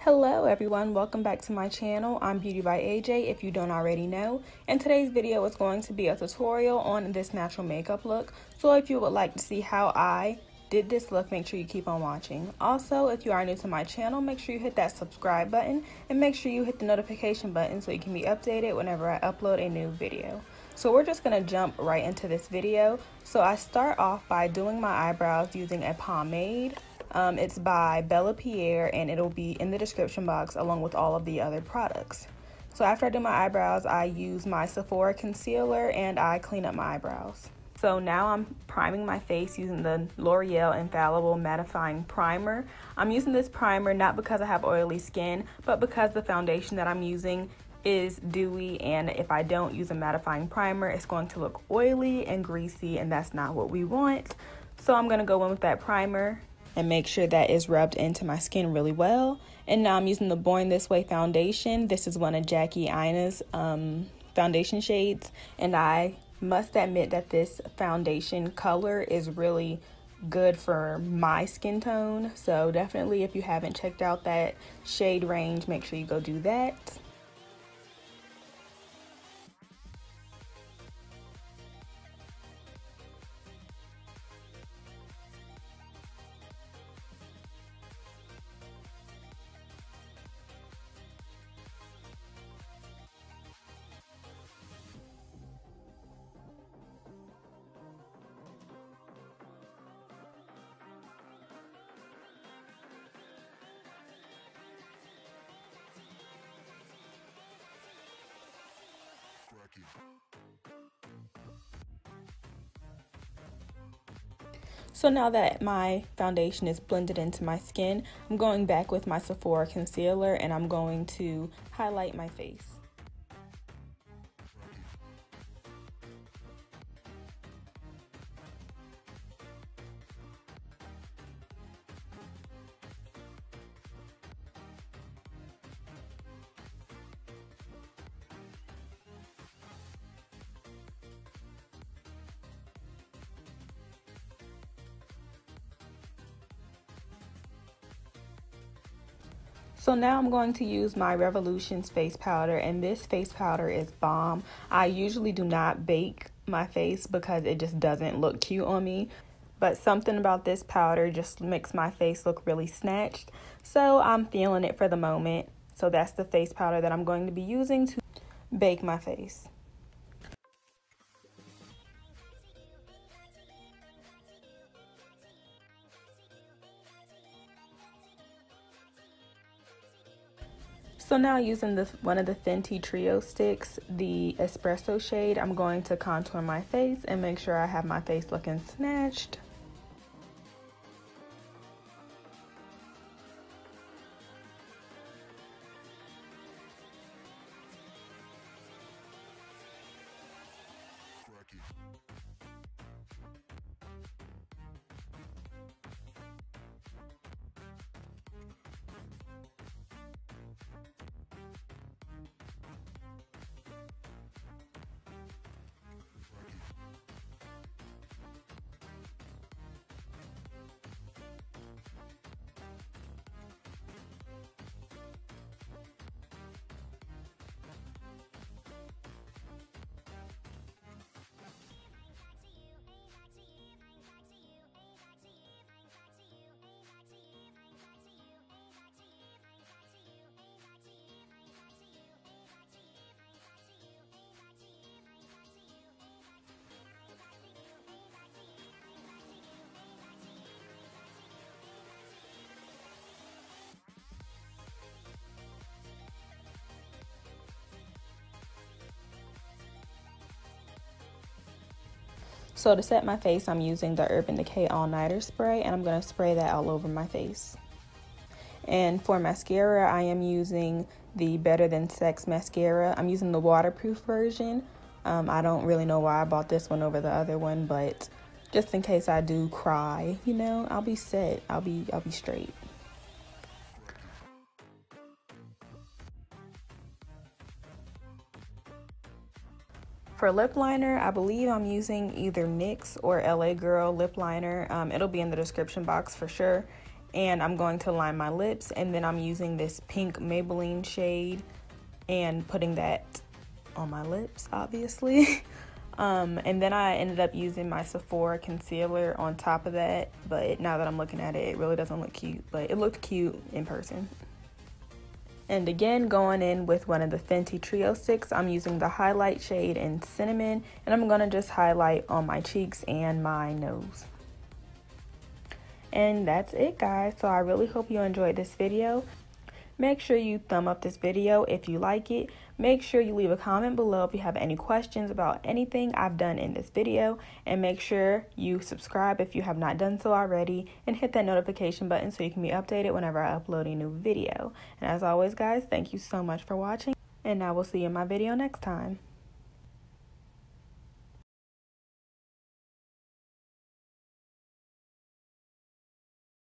Hello everyone, welcome back to my channel. I'm Beautybyaj if you don't already know, and today's video is going to be a tutorial on this natural makeup look. So if you would like to see how I did this look, make sure you keep on watching. Also, if you are new to my channel, make sure you hit that subscribe button and make sure you hit the notification button so you can be updated whenever I upload a new video. So we're just going to jump right into this video. So I start off by doing my eyebrows using a pomade. It's by Pierre, and it'll be in the description box along with all of the other products. So after I do my eyebrows, I use my Sephora concealer and I clean up my eyebrows. So now I'm priming my face using the Loreal Infallible Mattifying Primer. I'm using this primer not because I have oily skin, but because the foundation that I'm using is dewy, and if I don't use a mattifying primer, it's going to look oily and greasy, and that's not what we want. So I'm going to go in with that primer and make sure that is rubbed into my skin really well. And now I'm using the Born This Way foundation. This is one of Jackie Aina's foundation shades, and I must admit that this foundation color is really good for my skin tone. So definitely, if you haven't checked out that shade range, make sure you go do that. So now that my foundation is blended into my skin, I'm going back with my Sephora concealer and I'm going to highlight my face. So now I'm going to use my Revolutions face powder, and this face powder is bomb. I usually do not bake my face because it just doesn't look cute on me, but something about this powder just makes my face look really snatched. So I'm feeling it for the moment. So that's the face powder that I'm going to be using to bake my face. So now using one of the Fenty Trio sticks, the espresso shade, I'm going to contour my face and make sure I have my face looking snatched. So to set my face, I'm using the Urban Decay All Nighter Spray, and I'm going to spray that all over my face. And for mascara, I am using the Better Than Sex mascara. I'm using the waterproof version. I don't really know why I bought this one over the other one, but just in case I do cry, you know, I'll be set. I'll be straight. For lip liner, I believe I'm using either NYX or LA Girl lip liner. It'll be in the description box for sure. and I'm going to line my lips, and then I'm using this pink Maybelline shade and putting that on my lips, obviously. And then I ended up using my Sephora concealer on top of that, but now that I'm looking at it, it really doesn't look cute, but it looked cute in person. And again, going in with one of the Fenty Trio Sticks, I'm using the highlight shade in Cinnamon, and I'm going to just highlight on my cheeks and my nose. And that's it, guys. So I really hope you enjoyed this video. Make sure you thumb up this video if you like it. Make sure you leave a comment below if you have any questions about anything I've done in this video. And make sure you subscribe if you have not done so already. And hit that notification button so you can be updated whenever I upload a new video. And as always, guys, thank you so much for watching. And I will see you in my video next time.